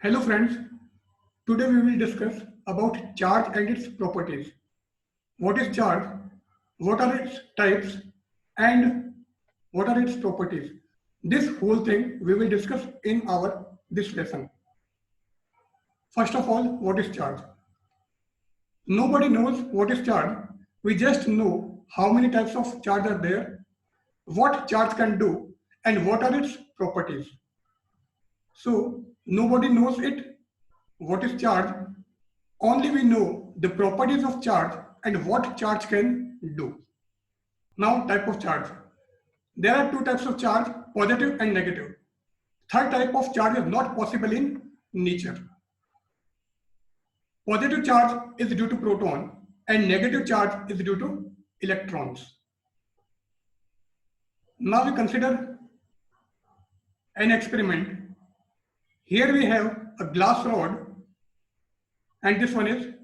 Hello friends, today we will discuss about charge and its properties. What is charge? What are its types? And what are its properties? This whole thing we will discuss in our this lesson. First of all, what is charge? Nobody knows what is charge. We just know how many types of charge are there, what charge can do, and what are its properties. So nobody knows it. What is charge? Only we know the properties of charge and what charge can do. Now, type of charge. There are two types of charge, positive and negative. Third type of charge is not possible in nature. Positive charge is due to proton and negative charge is due to electrons. Now we consider an experiment. Here we have a glass rod and this one is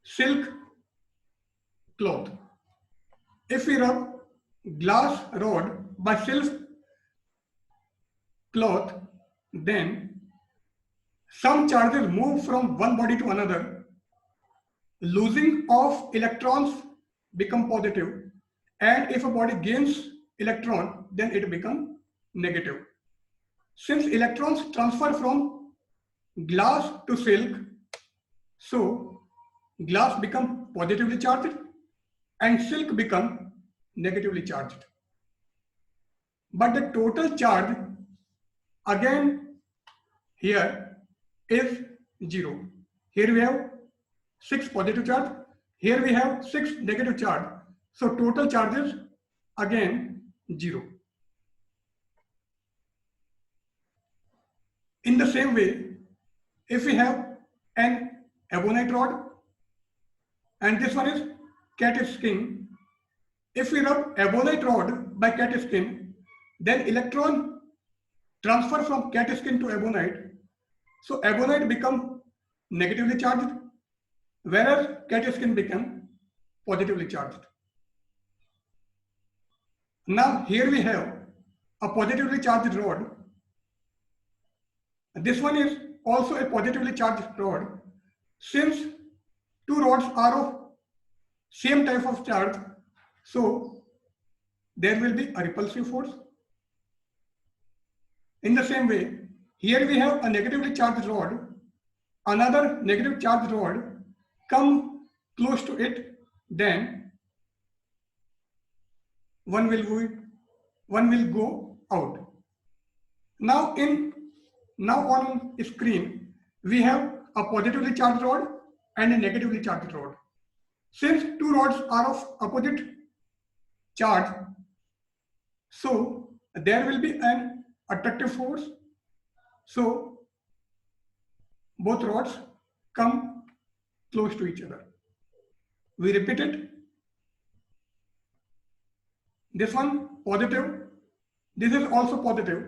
silk cloth. If we rub glass rod by silk cloth, then some charges move from one body to another. Losing of electrons become positive, and if a body gains electron, then it becomes negative. Since electrons transfer from glass to silk, so glass become positively charged and silk become negatively charged. But the total charge again here is 0. Here we have 6 positive charge, here we have 6 negative charge. So total charge is again 0. In the same way, if we have an ebonite rod and this one is cat skin, if we rub ebonite rod by cat skin, then electron transfer from cat skin to ebonite. So ebonite become negatively charged, whereas cat skin become positively charged. Now here we have a positively charged rod. This one is also a positively charged rod. Since two rods are of same type of charge, so there will be a repulsive force. In the same way, here we have a negatively charged rod, another negative charged rod come close to it, then one will go out. Now on screen we have a positively charged rod and a negatively charged rod. Since two rods are of opposite charge, so there will be an attractive force. So both rods come close to each other. We repeat it. This one positive, this is also positive.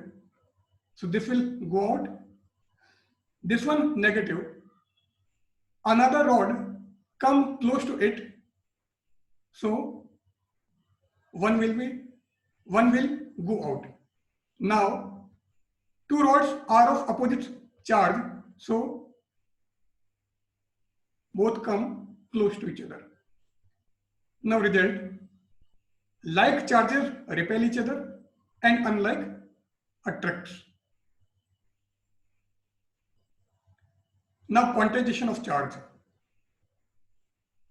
So this will go out. This one negative. Another rod come close to it. So one will go out. Now two rods are of opposite charge, so both come close to each other. Now result, like charges repel each other and unlike attracts. Now quantization of charge.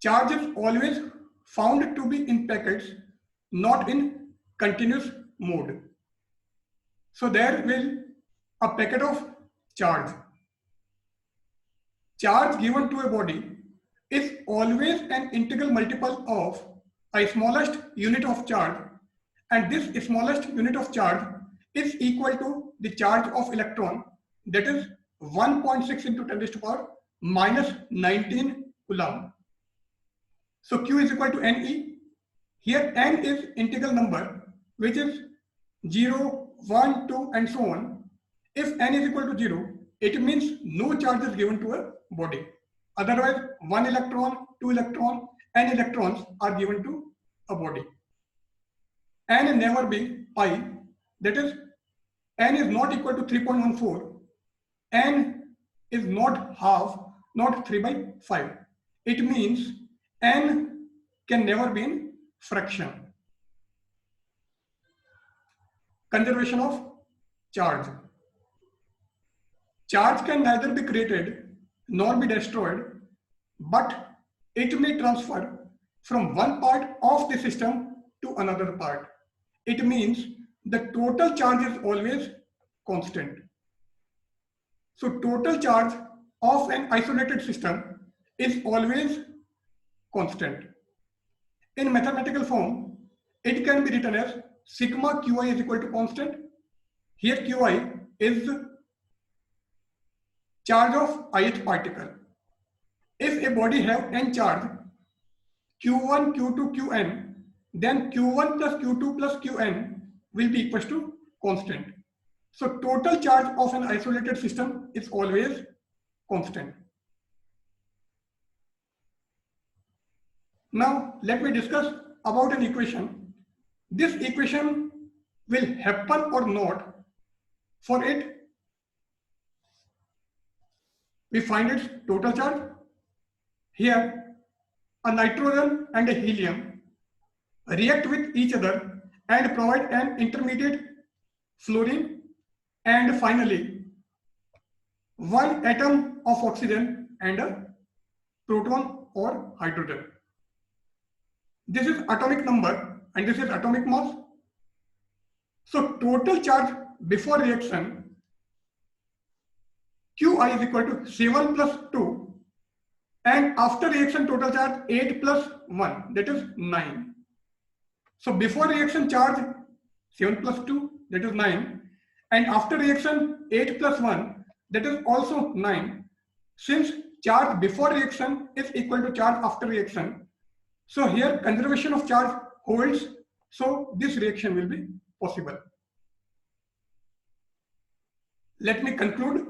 Charge is always found to be in packets, not in continuous mode. So there will a packet of charge. Charge given to a body is always an integral multiple of a smallest unit of charge, and this smallest unit of charge is equal to the charge of electron, that is 1.6 into 10 raised to power minus 19 coulomb. So Q is equal to Ne. Here N is integral number which is 0, 1, 2 and so on. If N is equal to 0, it means no charge is given to a body. Otherwise 1 electron, 2 electron, n electrons are given to a body. N never be pi, that is N is not equal to 3.14. N is not half, not 3 by 5. It means n can never be in fraction. Conservation of charge. Charge can neither be created nor be destroyed, but it may transfer from one part of the system to another part. It means the total charge is always constant. So total charge of an isolated system is always constant. In mathematical form, it can be written as sigma qi is equal to constant. Here qi is charge of ith particle. If a body have n charge, q1, q2, qn, then q1 plus q2 plus qn will be equal to constant. So total charge of an isolated system is always constant. Now let me discuss about an equation. This equation will happen or not. For it, we find its total charge. Here, a nitrogen and a helium react with each other and provide an intermediate fluorine, and finally one atom of oxygen and a proton or hydrogen. This is atomic number and this is atomic mass. So total charge before reaction Qi is equal to 7 plus 2, and after reaction total charge 8 plus 1, that is 9. So before reaction charge 7 plus 2, that is 9, and after reaction 8 plus 1, that is also 9. Since charge before reaction is equal to charge after reaction, so here conservation of charge holds, so this reaction will be possible. Let me conclude.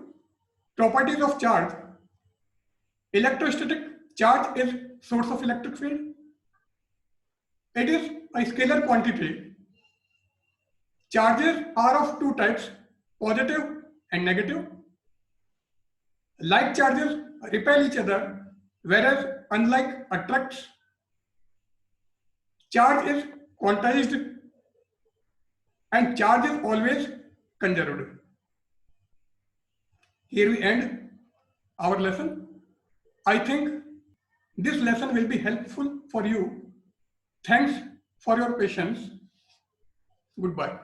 Properties of charge. Electrostatic charge is source of electric field. It is a scalar quantity. Charges are of two types, positive and negative. Like charges repel each other, whereas unlike attracts. Charge is quantized and charge is always conserved. Here we end our lesson. I think this lesson will be helpful for you. Thanks for your patience. Goodbye.